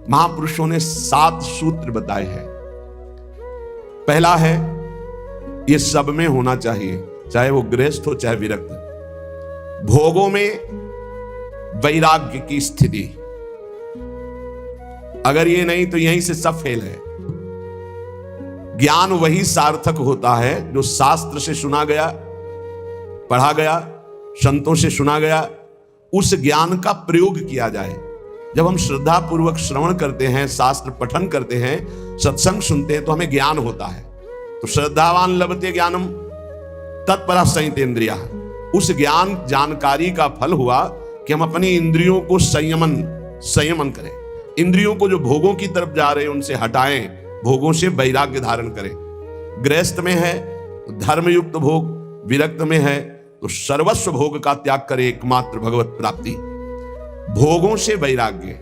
महापुरुषों ने 7 सूत्र बताए हैं। पहला है, ये सब में होना चाहिए, चाहे वो गृहस्थ हो चाहे विरक्त। भोगों में वैराग्य की स्थिति, अगर ये नहीं तो यहीं से सब फेल है। ज्ञान वही सार्थक होता है जो शास्त्र से सुना गया, पढ़ा गया, संतों से सुना गया, उस ज्ञान का प्रयोग किया जाए। जब हम श्रद्धा पूर्वक श्रवण करते हैं, शास्त्र पठन करते हैं, सत्संग सुनते हैं, तो हमें ज्ञान होता है। तो श्रद्धावान लभते ज्ञानम तत्परा संयतेन्द्रिया। उस ज्ञान जानकारी का फल हुआ कि हम अपनी इंद्रियों को संयमन करें, इंद्रियों को जो भोगों की तरफ जा रहे हैं उनसे हटाएं, भोगों से वैराग्य धारण करें। गृहस्थ में है तो धर्मयुक्त भोग, विरक्त में है तो सर्वस्व भोग का त्याग करे, एकमात्र भगवत प्राप्ति। भोगों से वैराग्य,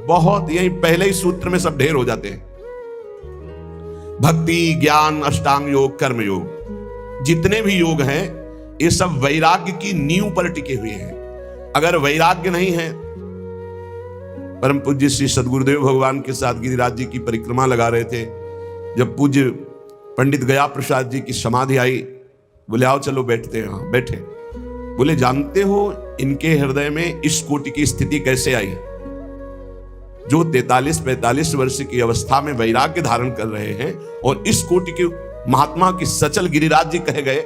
बहुत यही पहले ही सूत्र में सब ढेर हो जाते हैं। भक्ति, ज्ञान, अष्टांग योग, कर्म योग, जितने भी योग हैं ये सब वैराग्य की नींव पर टिके हुए हैं। अगर वैराग्य नहीं है, परम पूज्य श्री सद्गुरुदेव भगवान के साथ गिरिराज जी की परिक्रमा लगा रहे थे, जब पूज्य पंडित गया प्रसाद जी की समाधि आई, बोले आओ चलो बैठते हैं। बैठे, बोले जानते हो इनके हृदय में इस कोटि की स्थिति कैसे आई? जो 43-45 वर्ष की अवस्था में वैराग्य धारण कर रहे हैं और इस कोटि के महात्मा की सचल गिरिराज जी कहे गए,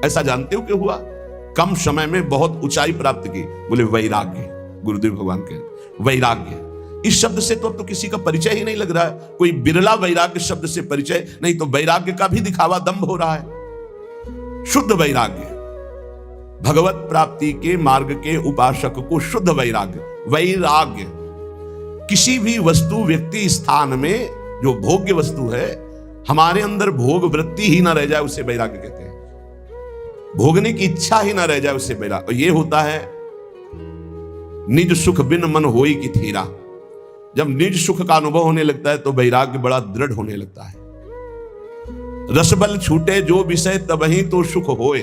ऐसा जानते हो क्यों हुआ? कम समय में बहुत ऊंचाई प्राप्त की। बोले वैराग्य, गुरुदेव भगवान के वैराग्य। इस शब्द से तो अब तो किसी का परिचय ही नहीं लग रहा है, कोई बिरला वैराग्य शब्द से परिचय, नहीं तो वैराग्य का भी दिखावा, दंभ हो रहा है। शुद्ध वैराग्य, भगवत प्राप्ति के मार्ग के उपासक को शुद्ध वैराग्य। वैराग्य किसी भी वस्तु, व्यक्ति, स्थान में जो भोग्य वस्तु है, हमारे अंदर भोग वृत्ति ही ना रह जाए, उसे वैराग्य कहते हैं। भोगने की इच्छा ही ना रह जाए, उसे वैराग्य। ये होता है निज सुख बिन मन होई की थीरा। जब निज सुख का अनुभव होने लगता है तो वैराग्य बड़ा दृढ़ होने लगता है। रसबल छूटे जो विषय तबही तो सुख होए।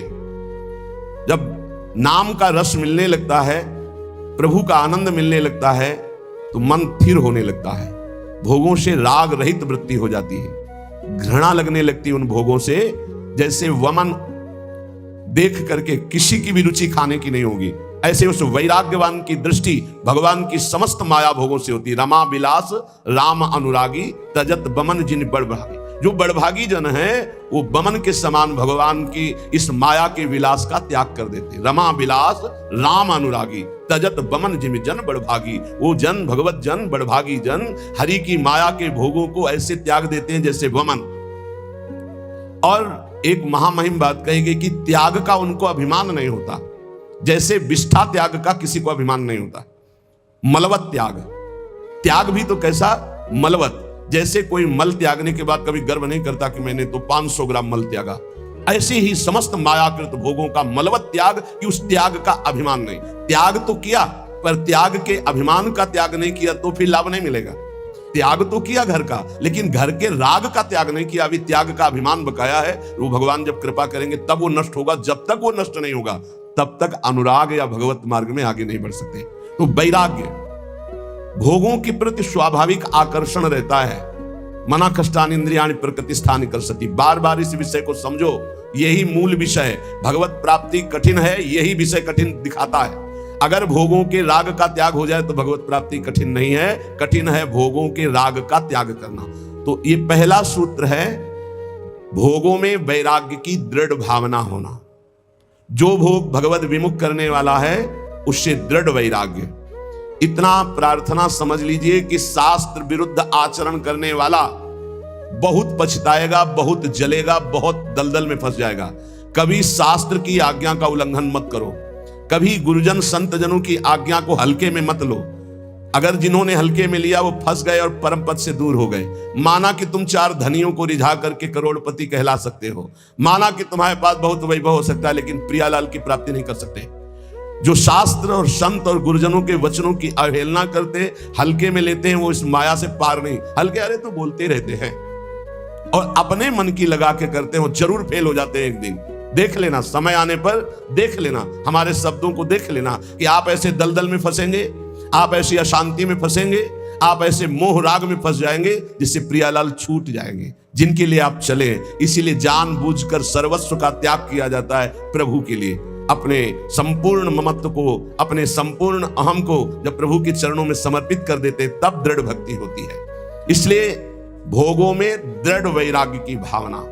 जब नाम का रस मिलने लगता है, प्रभु का आनंद मिलने लगता है, तो मन स्थिर होने लगता है। भोगों से राग रहित वृत्ति हो जाती है, घृणा लगने लगती है उन भोगों से, जैसे वमन देख करके किसी की भी रुचि खाने की नहीं होगी, ऐसे उस वैराग्यवान की दृष्टि भगवान की समस्त माया भोगों से होती है। रमा विलास राम अनुरागी तजत बमन जिन बड़भागी। जो बड़भागी जन है वो बमन के समान भगवान की इस माया के विलास का त्याग कर देते। रमा विलास राम अनुरागी तजत बमन जिन जन बड़भागी। वो जन, भगवत जन, बड़भागी जन हरि की माया के भोगों को ऐसे त्याग देते हैं जैसे बमन। और एक महामहिम बात कही गई कि त्याग का उनको अभिमान नहीं होता, जैसे विष्ठा त्याग का किसी को अभिमान नहीं होता। मलवत त्याग, त्याग भी तो कैसा मलवत, जैसे कोई मल त्यागने के बाद कभी गर्व नहीं करता कि मैंने तो 500 ग्राम मल त्यागा, ऐसे ही समस्त मायाकृत भोगों का मलवत त्याग, कि उस त्याग का अभिमान नहीं। त्याग तो किया पर त्याग के अभिमान का त्याग नहीं किया तो फिर लाभ नहीं मिलेगा। त्याग तो किया घर का, लेकिन घर के राग का त्याग नहीं किया, अभी त्याग का अभिमान बकाया है। वो भगवान जब कृपा करेंगे तब वो नष्ट होगा, जब तक वो नष्ट नहीं होगा तब तक अनुराग या भगवत मार्ग में आगे नहीं बढ़ सकते। तो वैराग्य, भोगों के प्रति स्वाभाविक आकर्षण रहता है। मना कष्टान इंद्रियाणि प्रकृतिस्थानि कर्षति। बार बार इस विषय को समझो, यही मूल विषय। भगवत प्राप्ति कठिन है, यही विषय कठिन दिखाता है। अगर भोगों के राग का त्याग हो जाए तो भगवत प्राप्ति कठिन नहीं है, कठिन है भोगों के राग का त्याग करना। तो ये पहला सूत्र है, भोगों में वैराग्य की दृढ़ भावना होना। जो भोग भगवत विमुख करने वाला है उससे दृढ़ वैराग्य। इतना प्रार्थना समझ लीजिए कि शास्त्र विरुद्ध आचरण करने वाला बहुत पछताएगा, बहुत जलेगा, बहुत दलदल में फंस जाएगा। कभी शास्त्र की आज्ञा का उल्लंघन मत करो, कभी गुरुजन संत जनों की आज्ञा को हल्के में मत लो। अगर जिन्होंने हल्के में लिया वो फंस गए और परम पद से दूर हो गए। माना कि तुम 4 धनियों को रिझा करके करोड़पति कहला सकते हो, माना कि तुम्हारे पास बहुत वैभव हो सकता है, लेकिन प्रियालाल की प्राप्ति नहीं कर सकते। जो शास्त्र और संत और गुरुजनों के वचनों की अवहेलना करते, हल्के में लेते हैं, वो इस माया से पार नहीं। हल्के अरे तो बोलते रहते हैं और अपने मन की लगा के करते हो, जरूर फेल हो जाते हैं एक दिन। देख लेना, समय आने पर देख लेना, हमारे शब्दों को देख लेना कि आप ऐसे दलदल में फंसेंगे, आप ऐसी अशांति में फंसेंगे, आप ऐसे मोह राग में फंस जाएंगे जिससे प्रियालाल छूट जाएंगे, जिनके लिए आप चले। इसीलिए जानबूझकर सर्वस्व का त्याग किया जाता है प्रभु के लिए। अपने संपूर्ण ममत्व को, अपने संपूर्ण अहम को जब प्रभु के चरणों में समर्पित कर देते तब दृढ़ भक्ति होती है। इसलिए भोगों में दृढ़ वैराग्य की भावना,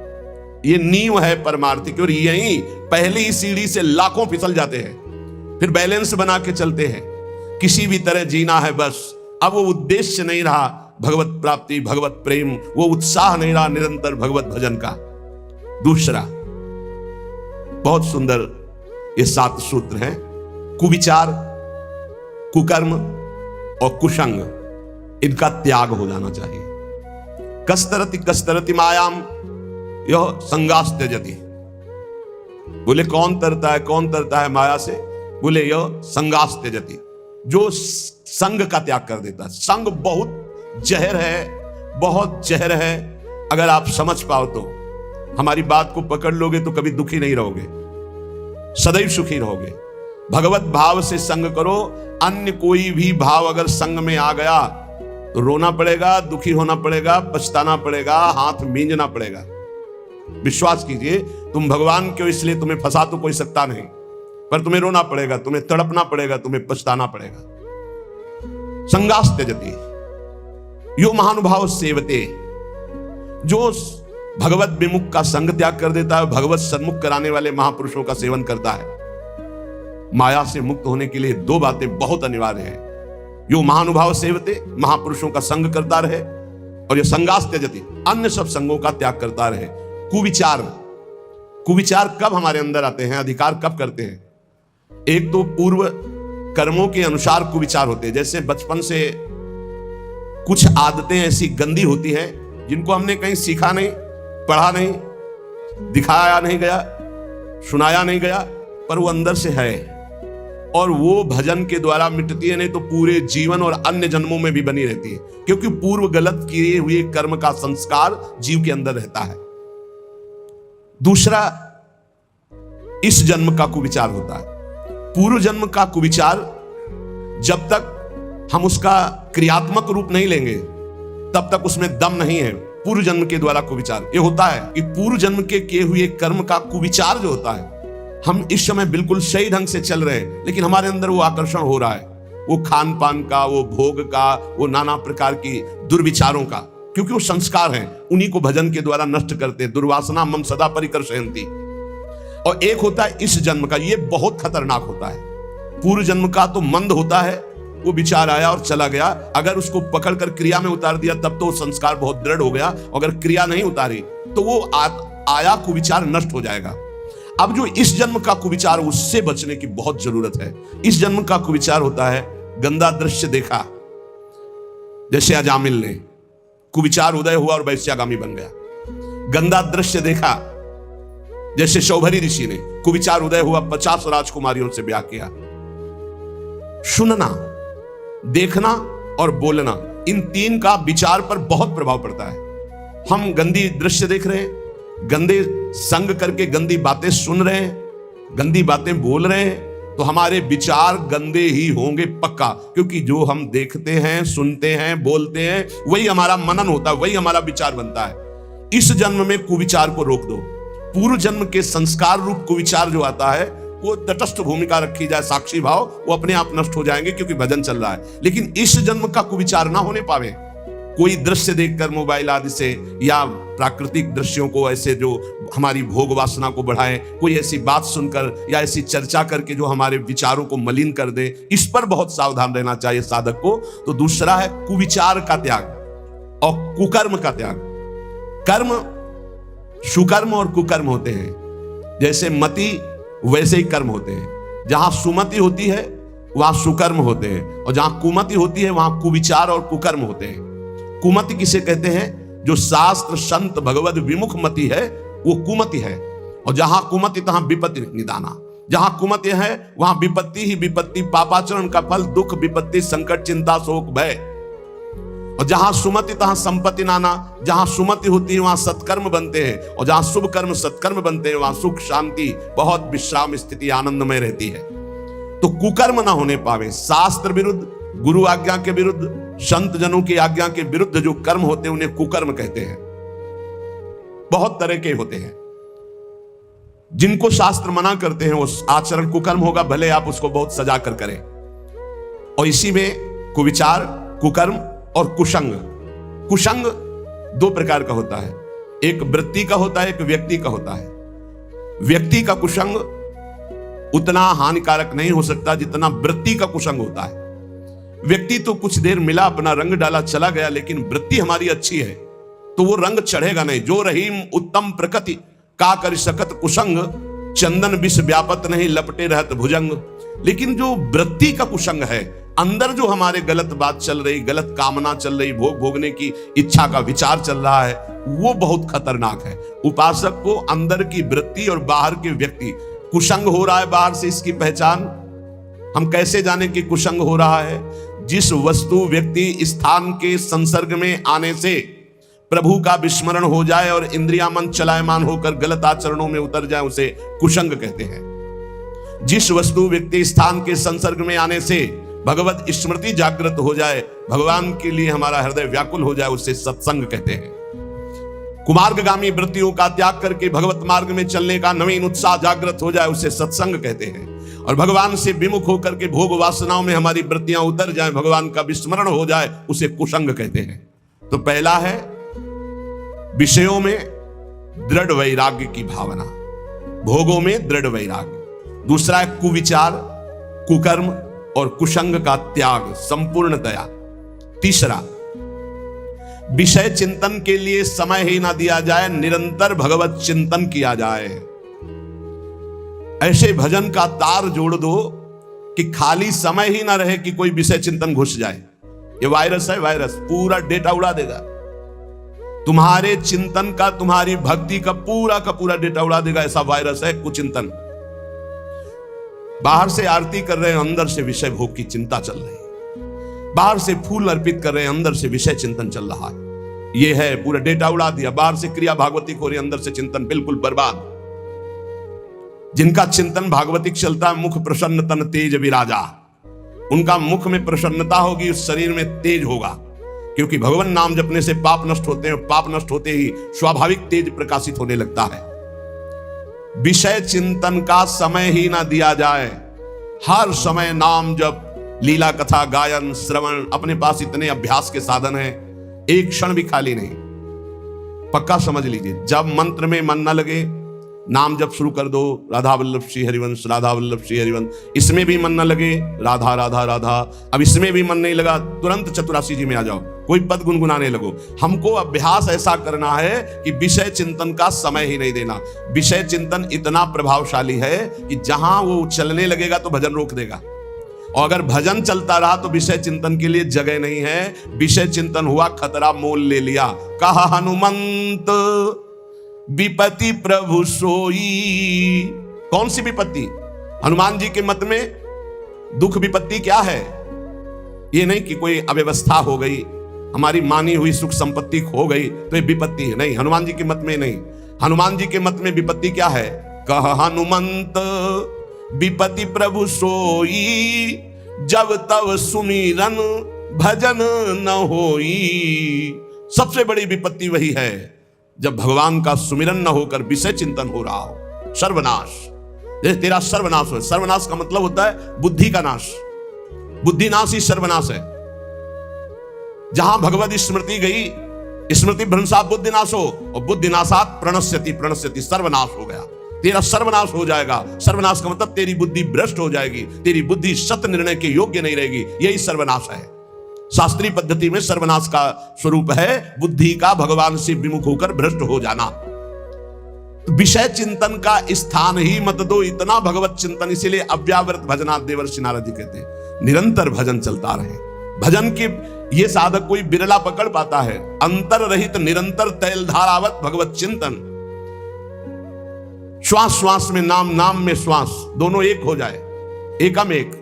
ये नींव है परमार्थिक। और यही पहली सीढ़ी से लाखों फिसल जाते हैं, फिर बैलेंस बना के चलते हैं। किसी भी तरह जीना है बस। अब वो उद्देश्य नहीं रहा भगवत प्राप्ति, भगवत प्रेम, वो उत्साह नहीं रहा निरंतर भगवत भजन का। दूसरा बहुत सुंदर ये 7 सूत्र हैं। कुविचार, कुकर्म और कुसंग, इनका त्याग हो जाना चाहिए। कस्तरति कस्तरति मायाम यह संगास त्यजति। बोले कौन तरता है माया से? बोले यह संगास त्यजति, जो संग का त्याग कर देता है। संग बहुत जहर है, बहुत जहर है। अगर आप समझ पाओ तो, हमारी बात को पकड़ लोगे तो कभी दुखी नहीं रहोगे, सदैव सुखी रहोगे। भगवत भाव से संग करो। अन्य कोई भी भाव अगर संग में आ गया तो रोना पड़ेगा, दुखी होना पड़ेगा, पछताना पड़ेगा, हाथ मींजना पड़ेगा। विश्वास कीजिए, तुम भगवान के हो इसलिए तुम्हें फंसा तो कोई सकता नहीं, पर तुम्हें रोना पड़ेगा, तुम्हें तड़पना पड़ेगा, तुम्हें पछताना पड़ेगा। संगास त्यजति यो महानुभाव सेवते, जो भगवत विमुख का संग त्याग कर देता है, भगवत सन्मुख कराने वाले महापुरुषों का सेवन करता है। माया से मुक्त होने के लिए 2 बातें बहुत अनिवार्य है। यो महानुभाव सेवते, महापुरुषों का संग करता रहे, और ये संगास त्यजति, अन्य सब संगों का त्याग करता रहे। कुविचार, कुविचार कब हमारे अंदर आते हैं, अधिकार कब करते हैं? एक तो पूर्व कर्मों के अनुसार कुविचार होते हैं। जैसे बचपन से कुछ आदतें ऐसी गंदी होती हैं जिनको हमने कहीं सीखा नहीं, पढ़ा नहीं, दिखाया नहीं गया, सुनाया नहीं गया, पर वो अंदर से है और वो भजन के द्वारा मिटती है, नहीं तो पूरे जीवन और अन्य जन्मों में भी बनी रहती है, क्योंकि पूर्व गलत किए हुए कर्म का संस्कार जीव के अंदर रहता है। दूसरा, इस जन्म का कुविचार होता है। पूर्व जन्म का कुविचार जब तक हम उसका क्रियात्मक रूप नहीं लेंगे तब तक उसमें दम नहीं है। पूर्व जन्म के द्वारा कुविचार ये होता है कि पूर्व जन्म के किए हुए कर्म का कुविचार जो होता है, हम इस समय बिल्कुल सही ढंग से चल रहे हैं, लेकिन हमारे अंदर वो आकर्षण हो रहा है, वो खान पान का, वो भोग का, वो नाना प्रकार की दुर्विचारों का, क्योंकि वो संस्कार हैं, उन्हीं को भजन के द्वारा नष्ट करते। दुर्वासना मम सदा परिकर्षयन्ति। और एक होता है इस जन्म का, ये बहुत खतरनाक होता है। पूर्व जन्म का तो मंद होता है, वो विचार आया और चला गया, अगर उसको पकड़कर क्रिया में उतार दिया तब तो संस्कार बहुत दृढ़ हो गया, अगर क्रिया नहीं उतारी तो वो आया कुविचार नष्ट हो जाएगा। अब जो इस जन्म का कुविचार, उससे बचने की बहुत जरूरत है। इस जन्म का कुविचार होता है गंदा दृश्य देखा, जैसे अजामिल ने कुविचार उदय हुआ और वैश्यागामी बन गया। गंदा दृश्य देखा, जैसे शौभरी ऋषि ने कुविचार उदय हुआ, 50 राजकुमारियों से ब्याह किया। सुनना, देखना और बोलना, इन 3 का विचार पर बहुत प्रभाव पड़ता है। हम गंदी दृश्य देख रहे हैं, गंदे संग करके गंदी बातें सुन रहे हैं, गंदी बातें बोल रहे हैं, तो हमारे विचार गंदे ही होंगे पक्का, क्योंकि जो हम देखते हैं, सुनते हैं, बोलते हैं, वही हमारा मनन होता है, वही हमारा विचार बनता है। इस जन्म में कुविचार को रोक दो। पूर्व जन्म के संस्कार रूप कुविचार जो आता है, वो तटस्थ भूमिका रखी जाए, साक्षी भाव, वो अपने आप नष्ट हो जाएंगे क्योंकि भजन चल रहा है। लेकिन इस जन्म का कुविचार ना होने पावे, कोई दृश्य देखकर मोबाइल आदि से, या प्राकृतिक दृश्यों को ऐसे जो हमारी भोग वासना को बढ़ाएं, कोई ऐसी बात सुनकर या ऐसी चर्चा करके जो हमारे विचारों को मलिन कर दे, इस पर बहुत सावधान रहना चाहिए साधक को। तो दूसरा है कुविचार का त्याग और कुकर्म का त्याग। कर्म सुकर्म और कुकर्म होते हैं, जैसे मति वैसे ही कर्म होते हैं। जहां सुमति होती है वहां सुकर्म होते हैं, और जहां कुमति होती है वहां कुविचार और कुकर्म होते हैं। कुमति किसे कहते हैं? जो शास्त्र संत भगवद विमुख मति है वो कुमति है। और जहां कुमति तहां विपत्ति निदाना। जहां कुमति है वहां विपत्ति ही विपत्ति, पापाचरण का फल, दुख, विपत्ति, संकट, चिंता, शोक, भय। और जहां सुमति तहां संपत्ति नाना। जहां सुमति होती है वहां सत्कर्म बनते हैं, और जहां शुभ कर्म सत्कर्म बनते हैं वहां सुख, शांति, बहुत विश्राम स्थिति आनंदमय रहती है। तो कुकर्म ना होने पावे, शास्त्र विरुद्ध, गुरु आज्ञा के विरुद्ध, संत जनों की आज्ञा के विरुद्ध जो कर्म होते हैं उन्हें कुकर्म कहते हैं। बहुत तरह के होते हैं, जिनको शास्त्र मना करते हैं वो आचरण कुकर्म होगा, भले आप उसको बहुत सजा कर करें। और इसी में कुविचार, कुकर्म और कुसंग। कुसंग दो प्रकार का होता है, एक वृत्ति का होता है, एक व्यक्ति का होता है। व्यक्ति का कुसंग उतना हानिकारक नहीं हो सकता जितना वृत्ति का कुसंग होता है। व्यक्ति तो कुछ देर मिला, अपना रंग डाला, चला गया, लेकिन वृत्ति हमारी अच्छी है तो वो रंग चढ़ेगा नहीं। जो रहीम उत्तम प्रकृति का कर सकत कुसंग, चंदन विष व्यापत नहीं लपटे रहत भुजंग। लेकिन जो वृत्ति का कुसंग है, अंदर जो हमारे गलत बात चल रही, गलत कामना चल रही, भोग भोगने की इच्छा का विचार चल रहा है, वो बहुत खतरनाक है। उपासक को अंदर की वृत्ति और बाहर के व्यक्ति, कुसंग हो रहा है बाहर से, इसकी पहचान हम कैसे जाने कि कुसंग हो रहा है? जिस वस्तु व्यक्ति स्थान के संसर्ग में आने से प्रभु का विस्मरण हो जाए और इंद्रिया मन चलायमान होकर गलत आचरणों में उतर जाए, उसे कुसंग कहते हैं। जिस वस्तु व्यक्ति स्थान के संसर्ग में आने से भगवत स्मृति जागृत हो जाए, भगवान के लिए हमारा हृदय व्याकुल हो जाए, उसे सत्संग कहते हैं। कुमार्गगामी वृत्तियों का त्याग करके भगवत मार्ग में चलने का नवीन उत्साह जागृत हो जाए, उसे सत्संग कहते हैं। और भगवान से विमुख होकर के भोग वासनाओं में हमारी वृत्तियां उतर जाए, भगवान का विस्मरण हो जाए, उसे कुसंग कहते हैं। तो पहला है विषयों में दृढ़ वैराग्य की भावना, भोगों में दृढ़ वैराग्य। दूसरा है कुविचार, कुकर्म और कुसंग का त्याग संपूर्णतया। तीसरा, विषय चिंतन के लिए समय ही ना दिया जाए, निरंतर भगवत चिंतन किया जाए। ऐसे भजन का तार जोड़ दो कि खाली समय ही ना रहे कि कोई विषय चिंतन घुस जाए। ये वायरस है, वायरस पूरा डेटा उड़ा देगा तुम्हारे चिंतन का, तुम्हारी भक्ति का पूरा डेटा उड़ा देगा। ऐसा वायरस है कुचिंतन। बाहर से आरती कर रहे हैं, अंदर से विषय भोग की चिंता चल रही है। बाहर से फूल अर्पित कर रहे हैं, अंदर से विषय चिंतन चल रहा है। ये है, पूरा डेटा उड़ा दिया। बाहर से क्रिया भागवतिक हो रही, अंदर से चिंतन बिल्कुल बर्बाद। जिनका चिंतन भागवतिक चलता है, मुख प्रसन्न तन तेज विराजा, उनका मुख में प्रसन्नता होगी, उस शरीर में तेज होगा, क्योंकि भगवान नाम जपने से पाप नष्ट होते हैं। पाप नष्ट होते ही स्वाभाविक तेज प्रकाशित होने लगता है। विषय चिंतन का समय ही ना दिया जाए। हर समय नाम जप, लीला कथा गायन श्रवण, अपने पास इतने अभ्यास के साधन हैं, एक क्षण भी खाली नहीं। पक्का समझ लीजिए, जब मंत्र में मन न लगे, नाम जप शुरू कर दो, राधा वल्लभ श्री हरिवंश, राधा वल्लभ श्री हरिवंश। इसमें भी मन न लगे, राधा राधा राधा। अब इसमें भी मन नहीं लगा, तुरंत चतुरासी जी में आ जाओ, कोई पद गुनगुनाने लगो। हमको अभ्यास ऐसा करना है कि विषय चिंतन का समय ही नहीं देना। विषय चिंतन इतना प्रभावशाली है कि जहां वो चलने लगेगा तो भजन रोक देगा, और अगर भजन चलता रहा तो विषय चिंतन के लिए जगह नहीं है। विषय चिंतन हुआ, खतरा मोल ले लिया। कहा हनुमंत विपत्ति प्रभु सोई। कौन सी विपत्ति? हनुमान जी के मत में दुख विपत्ति क्या है? ये नहीं कि कोई अव्यवस्था हो गई, हमारी मानी हुई सुख संपत्ति खो गई तो ये विपत्ति है, नहीं। हनुमान जी के मत में नहीं। हनुमान जी के मत में विपत्ति क्या है? कह हनुमंत विपत्ति प्रभु सोई, जब तब सुमिरन भजन न होई। सबसे बड़ी विपत्ति वही है जब भगवान का सुमिरन न होकर विषय चिंतन हो रहा हो। सर्वनाश, तेरा सर्वनाश हो। सर्वनाश का मतलब होता है बुद्धि का नाश। बुद्धि नाश ही सर्वनाश है। जहां भगवत स्मृति गई, स्मृति भ्रंशात बुद्धि नाश हो, और बुद्धि नाशात प्रणश्यति प्रणश्यति, सर्वनाश हो गया। तेरा सर्वनाश हो जाएगा। सर्वनाश का मतलब तेरी बुद्धि भ्रष्ट हो जाएगी, तेरी बुद्धि सत्य निर्णय के योग्य नहीं रहेगी। यही सर्वनाश है। शास्त्रीय पद्धति में सर्वनाश का स्वरूप है बुद्धि का भगवान से विमुख होकर भ्रष्ट हो जाना। विषय चिंतन का स्थान ही मत दो, इतना भगवत चिंतन। इसीलिए अव्यावृत भजनात् देवर्षि नारद जी कहते हैं, निरंतर भजन चलता रहे। भजन के ये साधक कोई बिरला पकड़ पाता है। अंतर रहित निरंतर तैल धारावत भगवत चिंतन। श्वास श्वास में नाम, नाम में श्वास, दोनों एक हो जाए, एकम एक।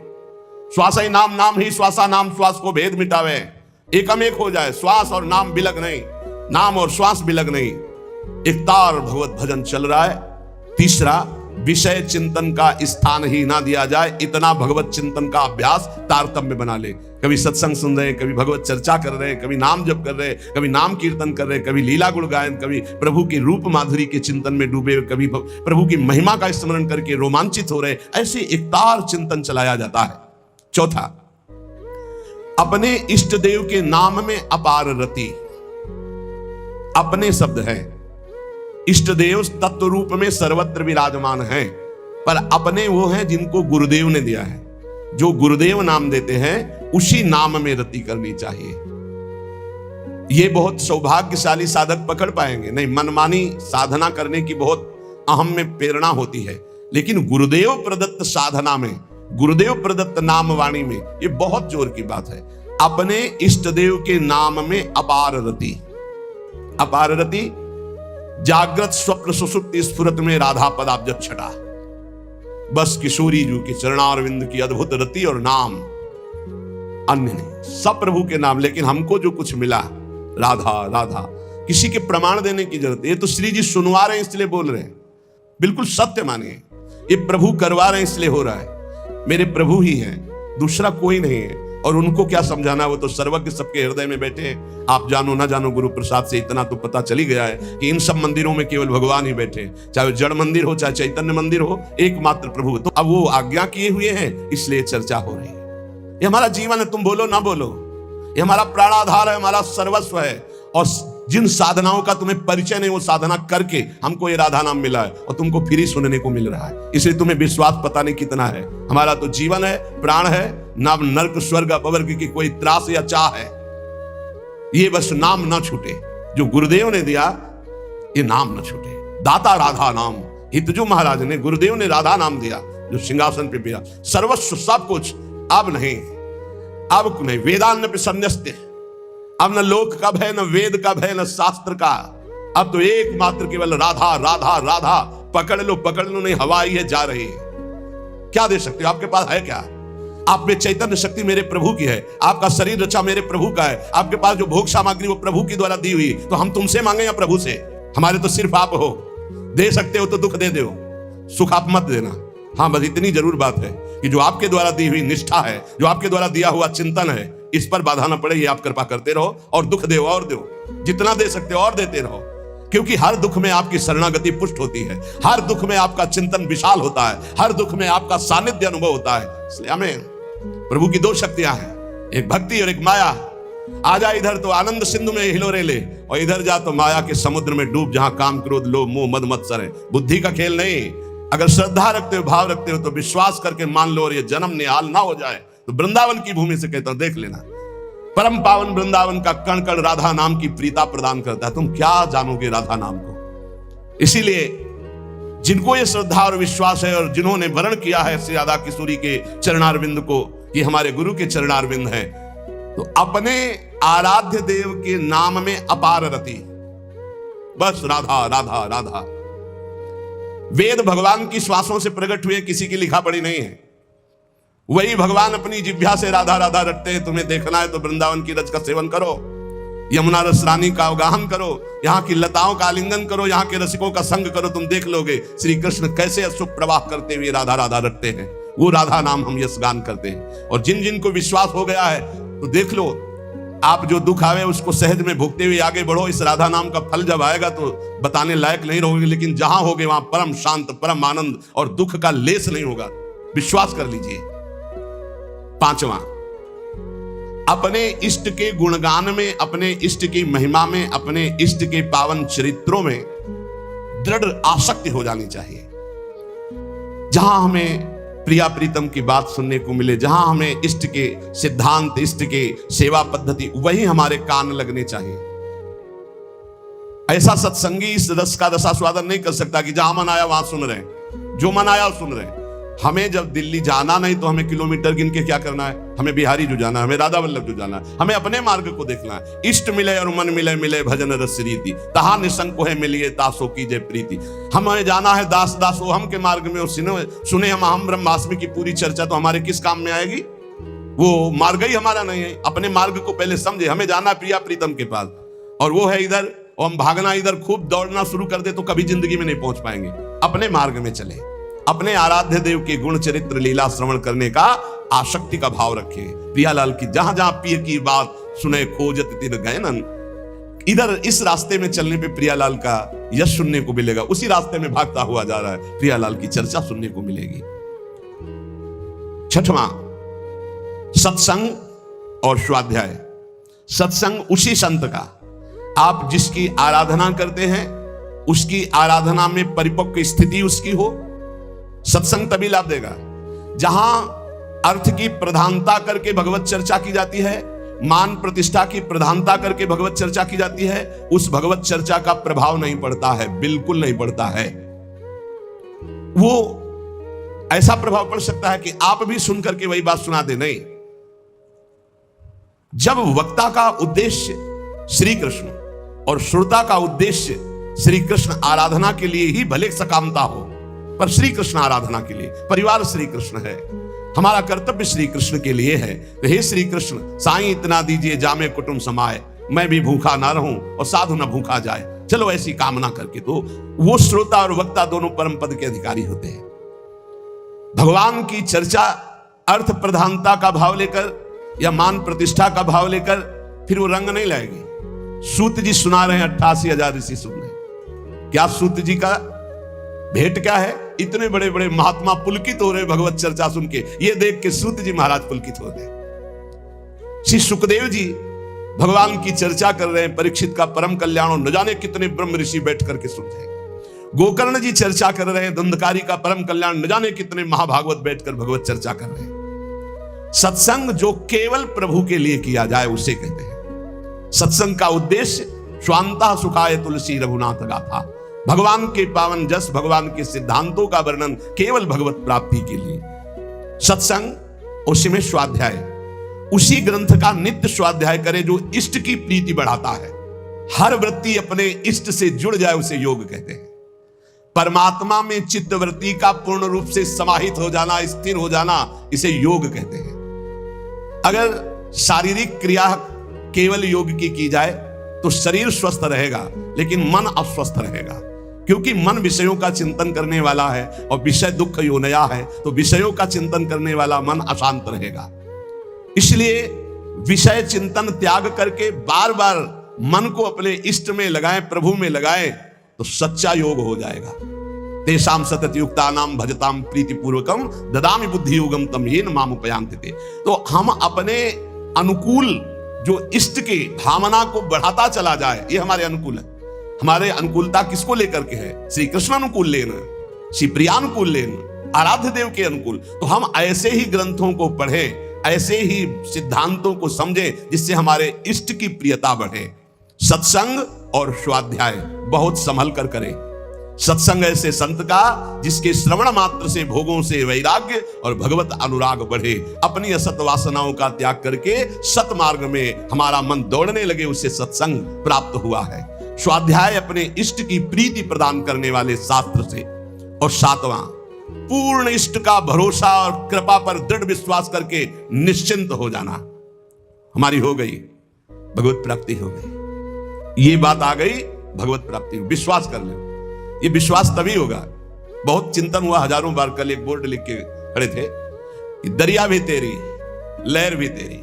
श्वास ही नाम, नाम ही श्वासा, नाम श्वास को भेद मिटावे, एकम एक हो जाए। श्वास और नाम बिलग नहीं, नाम और श्वास बिलग नहीं, एक तार भगवत भजन चल रहा है। तीसरा, विषय चिंतन का स्थान ही ना दिया जाए, इतना भगवत चिंतन का अभ्यास तारतम्य बना ले। कभी सत्संग सुन रहे, कभी भगवत चर्चा कर रहे, कभी नाम जप कर रहे, कभी नाम कीर्तन कर रहे, कभी लीला गुण गायन, कभी प्रभु की रूप माधुरी के चिंतन में डूबे, कभी प्रभु की महिमा का स्मरण करके रोमांचित हो रहे, ऐसे एक तार चिंतन चलाया जाता है। चौथा, अपने इष्ट देव के नाम में अपार रति। अपने शब्द है, इष्ट देव तत्व रूप में सर्वत्र विराजमान है, पर अपने वो हैं जिनको गुरुदेव ने दिया है। जो गुरुदेव नाम देते हैं उसी नाम में रति करनी चाहिए। ये बहुत सौभाग्यशाली साधक पकड़ पाएंगे, नहीं मनमानी साधना करने की बहुत अहम में प्रेरणा होती है, लेकिन गुरुदेव प्रदत्त साधना में, गुरुदेव प्रदत्त नाम वाणी में ये बहुत जोर की बात है। अपने इष्ट देव के नाम में अपार रति। अपार रति जागृत स्वप्न सुसुप्ति स्फुरत में राधा पदाब्ज छटा। बस किशोरी जी के चरणारविंद की अद्भुत रति और नाम, अन्य नहीं, सब प्रभु के नाम। लेकिन हमको जो कुछ मिला, राधा राधा, किसी के प्रमाण देने की जरूरत है। ये तो श्री जी सुनवा रहे हैं इसलिए बोल रहे हैं, बिल्कुल सत्य मानिए। ये प्रभु करवा रहे हैं इसलिए हो रहा है। मेरे प्रभु ही हैं, दूसरा कोई नहीं है। और उनको क्या समझाना, वो तो सर्वज्ञ सबके हृदय में बैठे हैं। आप जानो ना जानो, गुरु प्रसाद से इतना तो पता चली गया है कि इन सब मंदिरों में केवल भगवान ही बैठे हैं, चाहे जड़ मंदिर हो चाहे चैतन्य मंदिर हो, एकमात्र प्रभु। तो अब वो आज्ञा किए हुए हैं, इसलिए चर्चा हो रही है। ये हमारा जीवन है, तुम बोलो ना बोलो, ये हमारा प्राणाधार है, हमारा सर्वस्व है। और जिन साधनाओं का तुम्हें परिचय नहीं, वो साधना करके हमको ये राधा नाम मिला है और तुमको फ्री सुनने को मिल रहा है। इसलिए तुम्हें विश्वास पता नहीं कितना है। हमारा तो जीवन है, प्राण है, ना नर्क स्वर्ग अपवर्ग की कोई त्रास या चाह है। ये बस नाम ना छूटे, जो गुरुदेव ने दिया ये नाम ना छूटे। दाता राधा नाम, हितजू महाराज ने, गुरुदेव ने राधा नाम दिया, जो सिंहासन पे पिया सर्वस्व सब कुछ। अब नहीं, अब नहीं, वेदान्न पे संन्यस्त। अब न लोक का भय, न वेद का भय, न शास्त्र का। अब तो एकमात्र केवल राधा राधा राधा। पकड़ लो नहीं, हवा ही है, जा रही है। क्या दे सकते हो? आपके पास है क्या? आप में चैतन्य शक्ति मेरे प्रभु की है, आपका शरीर रचा मेरे प्रभु का है, आपके पास जो भोग सामग्री वो प्रभु की द्वारा दी हुई। तो हम तुमसे मांगे या प्रभु से? हमारे तो सिर्फ आप हो। दे सकते हो तो दुख दे दो, सुख आप मत देना। हाँ, बस इतनी जरूर बात है कि जो आपके द्वारा दी हुई निष्ठा है, जो आपके द्वारा दिया हुआ चिंतन है, इस पर बाधा न पड़े, ये आप कृपा करते रहो। और दुख दो और दो, जितना दे सकते हो और देते रहो। क्योंकि हर दुख में आपकी शरणागति पुष्ट होती है, हर दुख में आपका चिंतन विशाल होता है, हर दुख में आपका सानिध्य अनुभव होता है। इसलिए हमें प्रभु की दो शक्तियां हैं, एक भक्ति और एक माया। आजा इधर तो आनंद सिंधु में हिलोरे ले, और इधर जा तो माया के समुद्र में डूब, जहां काम क्रोध लोभ मोह मद मत्सर है। बुद्धि का खेल नहीं। अगर श्रद्धा रखते हो, भाव रखते हो, तो विश्वास करके मान लो, और ये जन्म निहाल ना हो जाए तो वृंदावन की भूमि से कहता हूं, देख लेना, परम पावन वृंदावन का कण कण राधा नाम की प्रीता प्रदान करता है। तुम क्या जानोगे राधा नाम को? इसीलिए जिनको ये श्रद्धा और विश्वास है, और जिन्होंने वर्ण किया है श्री राधा किशोरी के चरणारविंद को, ये हमारे गुरु के चरणारविंद हैं, तो अपने आराध्य देव के नाम में अपार रति। बस राधा राधा राधा। वेद भगवान की श्वासों से प्रकट हुए, किसी की लिखा पढ़ी नहीं है। वही भगवान अपनी जिह्वा से राधा राधा रटते हैं। तुम्हें देखना है तो वृंदावन की रज का सेवन करो, यमुना रस रानी का अवगाहन करो, यहाँ की लताओं का आलिंगन करो, यहाँ के रसिकों का संग करो। तुम देख लोगे श्री कृष्ण कैसे अशुभ प्रवाह करते हुए राधा राधा रटते हैं। वो राधा नाम हम यश गान करते हैं। और जिन जिन को विश्वास हो गया है तो देख लो, आप जो दुख आवे उसको सहज में भुगते हुए आगे बढ़ो। इस राधा नाम का फल जब आएगा तो बताने लायक नहीं रहोगे, लेकिन जहां होगे वहां परम शांत, परम आनंद और दुख का लेस नहीं होगा, विश्वास कर लीजिए। पांचवा, अपने इष्ट के गुणगान में, अपने इष्ट की महिमा में, अपने इष्ट के पावन चरित्रों में दृढ़ आसक्ति हो जानी चाहिए। जहां हमें प्रिया प्रीतम की बात सुनने को मिले, जहां हमें इष्ट के सिद्धांत, इष्ट के सेवा पद्धति, वही हमारे कान लगने चाहिए। ऐसा सत्संगी इस रस का रसास्वादन नहीं कर सकता कि जहां मन आया वहां सुन रहे हैं, जो मन आया सुन रहे हैं। हमें जब दिल्ली जाना नहीं तो हमें किलोमीटर गिन के क्या करना है? हमें बिहारी जो जाना है, हमें राधा वल्लभ जो जाना है, हमें अपने मार्ग को देखना है। इष्ट मिले और मन मिले, मिले भजन रस रीति, तहा निसंको है मिलिए तासो की जय प्रीति। हमें जाना है दास दासो हम के मार्ग में, और सुने हम ब्रह्मास्मि की पूरी चर्चा, तो हमारे किस काम में आएगी? वो मार्ग ही हमारा नहीं है। अपने मार्ग को पहले समझे। हमें जाना है प्रिया प्रीतम के पास, और वो है इधर, और हम भागना इधर, खूब दौड़ना शुरू कर दे तो कभी जिंदगी में नहीं पहुंच पाएंगे। अपने मार्ग में चले। अपने आराध्य देव के गुण चरित्र लीला श्रवण करने का आसक्ति का भाव रखें। प्रियालाल की जहां जहां पिय की बात सुने खोजत तिन गयनन, इधर इस रास्ते में चलने पे प्रियालाल का यश सुनने को मिलेगा, उसी रास्ते में भागता हुआ जा रहा है, प्रियालाल की चर्चा सुनने को मिलेगी। छठवां, सत्संग और स्वाध्याय। सत्संग उसी संत का, आप जिसकी आराधना करते हैं उसकी आराधना में परिपक्व स्थिति उसकी हो, सत्संग तभी लाभ देगा। जहां अर्थ की प्रधानता करके भगवत चर्चा की जाती है, मान प्रतिष्ठा की प्रधानता करके भगवत चर्चा की जाती है, उस भगवत चर्चा का प्रभाव नहीं पड़ता है, बिल्कुल नहीं पड़ता है। वो ऐसा प्रभाव पड़ सकता है कि आप भी सुनकर के वही बात सुना दे, नहीं। जब वक्ता का उद्देश्य श्री कृष्ण और श्रोता का उद्देश्य श्री कृष्ण आराधना के लिए ही भले सकामता हो, पर श्री कृष्ण आराधना के लिए, परिवार श्री कृष्ण है, हमारा कर्तव्य श्री कृष्ण के लिए है, तो हे श्री कृष्ण साईं इतना दीजिए जामे कुटुंब समाए, मैं भी भूखा ना रहूं और साधु ना भूखा जाए, चलो ऐसी कामना करके, तो वो श्रोता और वक्ता दोनों परम पद के अधिकारी होते हैं। भगवान की चर्चा अर्थ प्रधानता का भाव लेकर या मान प्रतिष्ठा का भाव लेकर फिर वो रंग नहीं लाएगी। सूत जी सुना रहे हैं 88,000 ऋषि सुन रहे हैं, क्या सूत जी का भेंट क्या है? इतने बड़े बड़े महात्मा पुलकित हो रहे भगवत चर्चा सुन के, ये देख के सूत जी महाराज पुलकित हो गए। श्री सुखदेव जी भगवान की चर्चा कर रहे हैं, परीक्षित का परम कल्याण, और न जाने कितने ब्रह्म ऋषि बैठ करके सुन रहे हैं। गोकर्ण जी चर्चा कर रहे हैं, धुंधकारी का परम कल्याण, न जाने कितने महाभागवत बैठकर भगवत चर्चा कर रहे हैं। सत्संग जो केवल प्रभु के लिए किया जाए उसे कहते हैं। सत्संग का उद्देश्य स्वांता सुखाय तुलसी रघुनाथ गाथा, भगवान के पावन जस, भगवान के सिद्धांतों का वर्णन केवल भगवत प्राप्ति के लिए। सत्संग, उसी में स्वाध्याय, उसी ग्रंथ का नित्य स्वाध्याय करे जो इष्ट की प्रीति बढ़ाता है। हर वृत्ति अपने इष्ट से जुड़ जाए उसे योग कहते हैं। परमात्मा में चित्तवृत्ति का पूर्ण रूप से समाहित हो जाना, स्थिर हो जाना, इसे योग कहते हैं। अगर शारीरिक क्रिया केवल योग की जाए तो शरीर स्वस्थ रहेगा लेकिन मन अस्वस्थ रहेगा, क्योंकि मन विषयों का चिंतन करने वाला है और विषय दुख योनया है, तो विषयों का चिंतन करने वाला मन अशांत रहेगा। इसलिए विषय चिंतन त्याग करके बार बार मन को अपने इष्ट में लगाएं, प्रभु में लगाएं, तो सच्चा योग हो जाएगा। तेषाम सतत युक्तानाम भजताम प्रीतिपूर्वकम ददामि बुद्धि योगम तम येन माम उपयांति ते। तो हम अपने अनुकूल जो इष्ट की भावना को बढ़ाता चला जाए, ये हमारे अनुकूल है। हमारे अनुकूलता किसको लेकर के है? श्री कृष्ण अनुकूल लेना, श्री प्रियानुकूल लेना, आराध्य देव के अनुकूल। तो हम ऐसे ही ग्रंथों को पढ़ें, ऐसे ही सिद्धांतों को समझें जिससे हमारे इष्ट की प्रियता बढ़े। सत्संग और स्वाध्याय बहुत संभल कर करें। सत्संग ऐसे संत का जिसके श्रवण मात्र से भोगों से वैराग्य और भगवत अनुराग बढ़े, अपनी असत वासनाओं का त्याग करके सत मार्ग में हमारा मन दौड़ने लगे, उसे सत्संग प्राप्त हुआ है। स्वाध्याय अपने इष्ट की प्रीति प्रदान करने वाले शास्त्र से। और सातवां, पूर्ण इष्ट का भरोसा और कृपा पर दृढ़ विश्वास करके निश्चिंत हो जाना। हमारी हो गई भगवत प्राप्ति, हो गई, ये बात आ गई, भगवत प्राप्ति, विश्वास कर ले। ये विश्वास तभी होगा। बहुत चिंतन हुआ हजारों बार। कल एक बोर्ड लिख के खड़े थे कि दरिया भी तेरी, लहर भी तेरी,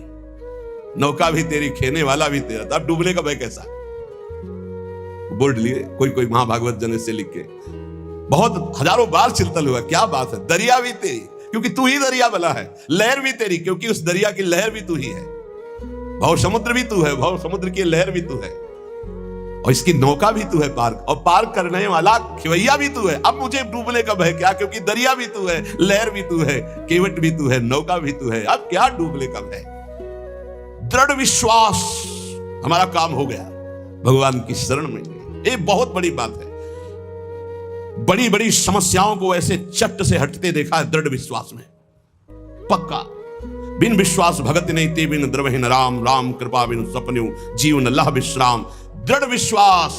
नौका भी तेरी, खेने वाला भी तेरा, तब डूबने का भय कैसा। बोर्ड लिए कोई महाभागवत जन से लिख के, बहुत हजारों बार चिंतन हुआ, क्या बात है। दरिया भी तेरी क्योंकि तू ही दरिया बना है, लहर भी तेरी क्योंकि उस दरिया की लहर भी तू ही है, भव समुद्र भी तू है, भव समुद्र की लहर भी तू है, और इसकी नौका भी तू है पार, और पार करने वाला खिवैया भी तू है। अब मुझे डूबने का भय क्या, क्योंकि दरिया भी तू है, लहर भी तू है, केवट भी तू है, नौका भी तू है, अब क्या डूबने का भय। दृढ़ विश्वास, हमारा काम हो गया भगवान की शरण में। ये बहुत बड़ी बात है। बड़ी बड़ी समस्याओं को ऐसे चट से हटते देखा है दृढ़ विश्वास में, पक्का। बिन विश्वास भगत नहीं ते बिन द्रवहीन राम, राम कृपा बिन सपन्यु जीवन लह विश्राम। दृढ़ विश्वास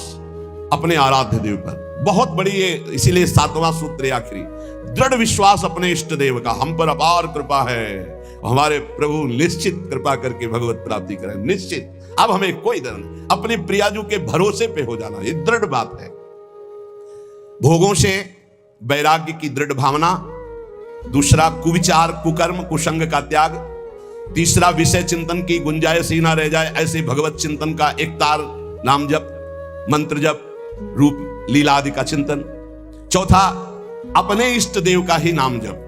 अपने आराध्य देव पर बहुत बड़ी है, इसीलिए सातवां सूत्र आखिरी, दृढ़ विश्वास अपने इष्ट देव का। हम पर अपार कृपा है, हमारे प्रभु निश्चित कृपा करके भगवत प्राप्ति करें, निश्चित। अब हमें कोई डर नहीं, अपने प्रियाजू के भरोसे पे हो जाना, ये दृढ़ बात है। भोगों से वैराग्य की दृढ़ भावना, दूसरा कुविचार कुकर्म कुसंग का त्याग, तीसरा विषय चिंतन की गुंजाइश ही ना रह जाए ऐसे भगवत चिंतन का एक तार नाम जप मंत्र जप रूप लीला आदि का चिंतन, चौथा अपने इष्ट देव का ही नाम जप,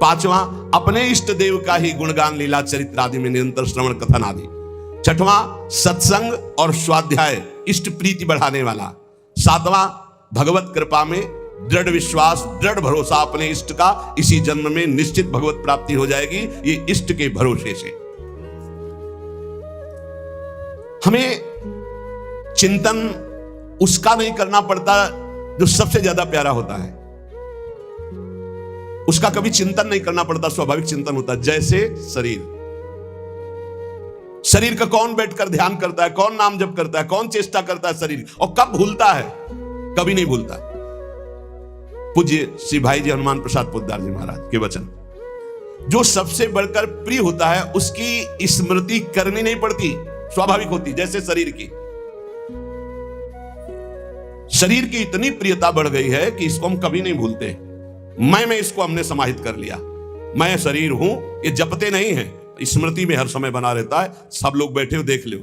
पांचवा अपने इष्ट देव का ही गुणगान लीला चरित्र आदि में निरंतर श्रवण कथन आदि, छठवां सत्संग और स्वाध्याय इष्ट प्रीति बढ़ाने वाला, सातवां भगवत कृपा में दृढ़ विश्वास दृढ़ भरोसा अपने इष्ट का, इसी जन्म में निश्चित भगवत प्राप्ति हो जाएगी, ये इष्ट के भरोसे से। हमें चिंतन उसका नहीं करना पड़ता जो सबसे ज्यादा प्यारा होता है, उसका कभी चिंतन नहीं करना पड़ता, स्वाभाविक चिंतन होता है। जैसे शरीर का कौन बैठकर ध्यान करता है, कौन नाम जप करता है, कौन चेष्टा करता है शरीर, और कब भूलता है, कभी नहीं भूलता। पूज्य श्री भाई जी हनुमान प्रसाद पोद्दार जी महाराज के वचन, जो सबसे बढ़कर प्रिय होता है उसकी स्मृति करनी नहीं पड़ती, स्वाभाविक होती। जैसे शरीर की इतनी प्रियता बढ़ गई है कि इसको हम कभी नहीं भूलते। मैं इसको हमने समाहित कर लिया, मैं शरीर हूं, ये जपते नहीं है, स्मृति में हर समय बना रहता है। सब लोग बैठे हो देख लो,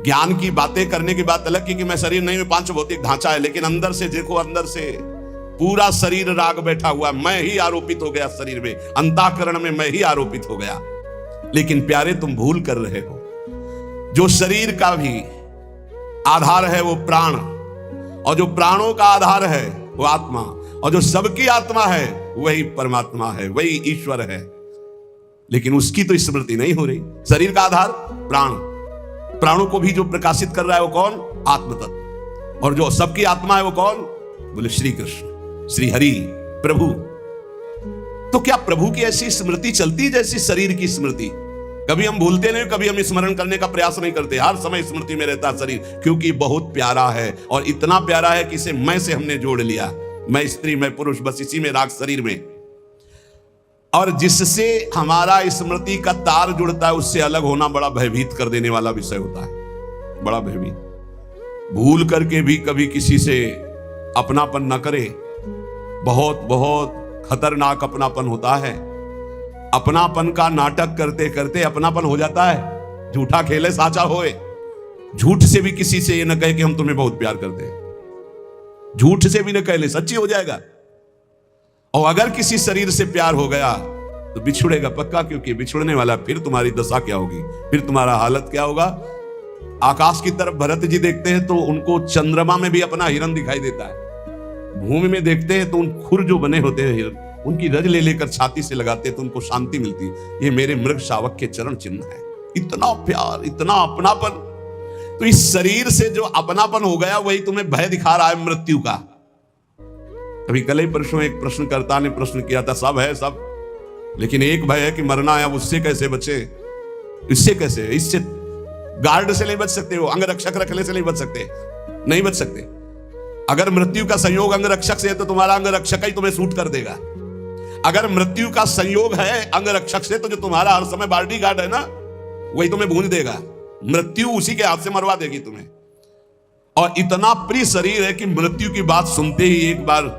ज्ञान की बातें करने की बात अलग की कि मैं शरीर नहीं, में पांच भौतिक ढांचा है, लेकिन अंदर से देखो, अंदर से पूरा शरीर राग बैठा हुआ, मैं ही आरोपित हो गया शरीर में, अंतःकरण में मैं ही आरोपित हो गया। लेकिन प्यारे तुम भूल कर रहे हो, जो शरीर का भी आधार है वो प्राण, और जो प्राणों का आधार है वो आत्मा, और जो सबकी आत्मा है वही परमात्मा है, वही ईश्वर है। लेकिन उसकी तो स्मृति नहीं हो रही। शरीर का आधार प्राण, प्राणों को भी जो प्रकाशित कर रहा है वो कौन? आत्म तत्व। और जो सबकी आत्मा है वो कौन? बोले श्री कृष्ण, श्री हरि, प्रभु। तो क्या प्रभु की ऐसी स्मृति चलती जैसी शरीर की स्मृति? कभी हम भूलते नहीं, कभी हम स्मरण करने का प्रयास नहीं करते, हर समय स्मृति में रहता शरीर, क्योंकि बहुत प्यारा है, और इतना प्यारा है कि इसे मैं से हमने जोड़ लिया, मैं स्त्री मैं पुरुष, बस इसी में राग शरीर में। और जिससे हमारा स्मृति का तार जुड़ता है उससे अलग होना बड़ा भयभीत कर देने वाला विषय होता है, बड़ा भयभीत। भूल करके भी कभी किसी से अपनापन न करे, बहुत बहुत खतरनाक अपनापन होता है। अपनापन का नाटक करते करते अपनापन हो जाता है। झूठा खेले साचा होए, झूठ से भी किसी से ये न कहे कि हम तुम्हें बहुत प्यार करते हैं, झूठ से भी न कह ले, सच्ची हो जाएगा। और अगर किसी शरीर से प्यार हो गया तो बिछुड़ेगा पक्का, क्योंकि बिछुड़ने वाला फिर तुम्हारी दशा क्या होगी, फिर तुम्हारा हालत क्या होगा। आकाश की तरफ भरत जी देखते हैं तो उनको चंद्रमा में भी अपना हिरन दिखाई देता है, भूमि में देखते हैं तो उन खुर जो बने होते हैं हिरन, उनकी रज ले लेकर छाती से लगाते हैं तो उनको शांति मिलती है। ये मेरे मृग शावक के चरण चिन्ह है। इतना प्यार, इतना अपनापन। तो इस शरीर से जो अपनापन हो गया वही तुम्हें भय दिखा रहा है मृत्यु का। अभी कल ही परसों एक प्रश्नकर्ता ने प्रश्न किया था, सब है सब, लेकिन एक भय है कि मरना है, अब उससे कैसे बचे? इससे कैसे? इससे गार्ड से नहीं बच सकते, हो अंगरक्षक रखने से नहीं बच सकते, नहीं बच सकते। अगर मृत्यु का संयोग अंगरक्षक से है तो तुम्हारा अंगरक्षक ही तुम्हें सूट कर देगा। अगर मृत्यु का संयोग है अंगरक्षक से तो जो तुम्हारा हर समय बॉडी गार्ड है ना, वही तुम्हें भूंज देगा। मृत्यु उसी के हाथ से मरवा देगी तुम्हें। और इतना प्रिय शरीर है कि मृत्यु की बात सुनते ही एक बार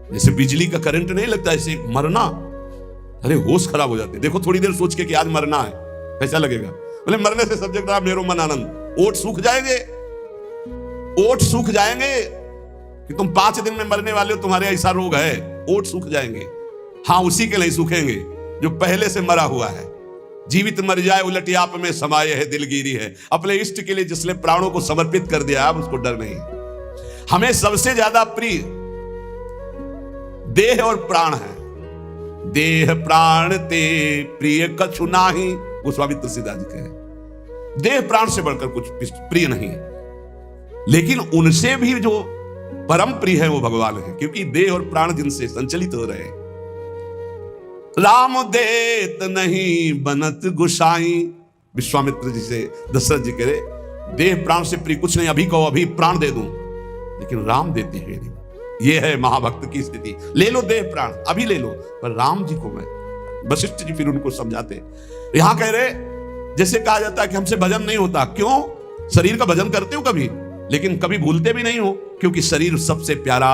जैसे बिजली का करंट नहीं लगता, ऐसे मरना, अरे होश खराब हो जाते। देखो थोड़ी देर सोच के कि आज मरना है, कैसा लगेगा? बोले मरने से सब्जेक्ट रहा मेरो मन आनंद। ओठ सूख जाएंगे, ओठ सूख जाएंगे कि तुम 5 दिन में मरने वाले हो, तुम्हारे ऐसा रोग है, ओठ सूख जाएंगे। हाँ, उसी के लिए सूखेंगे जो पहले से मरा हुआ है। जीवित मर जाए उलटी आप में समाये है, दिलगिरी है। अपने इष्ट के लिए जिसने प्राणों को समर्पित कर दिया, अब उसको डर नहीं। हमें सबसे ज्यादा प्रिय देह और प्राण है। देह प्राण ते प्रिय कछु नाही, गोस्वामी तुलसीदास जी कहे। देह प्राण से बढ़कर कुछ प्रिय नहीं है, लेकिन उनसे भी जो परम प्रिय है वो भगवान है, क्योंकि देह और प्राण जिनसे संचलित हो रहे हैं। राम देत नहीं बनत गुसाई, विश्वामित्र जी से दशरथ जी कह रहे, देह प्राण से प्रिय कुछ नहीं, अभी कहो अभी प्राण दे दूं, लेकिन राम देते हैं नहीं। ये है महाभक्त की स्थिति। ले लो देह प्राण, अभी ले लो, पर राम जी को मैं, वशिष्ठ जी फिर उनको समझाते। यहां कह रहे जैसे कहा जाता है कि हमसे भजन नहीं होता, क्यों? शरीर का भजन करते हो कभी, लेकिन कभी भूलते भी नहीं हो, क्योंकि शरीर सबसे प्यारा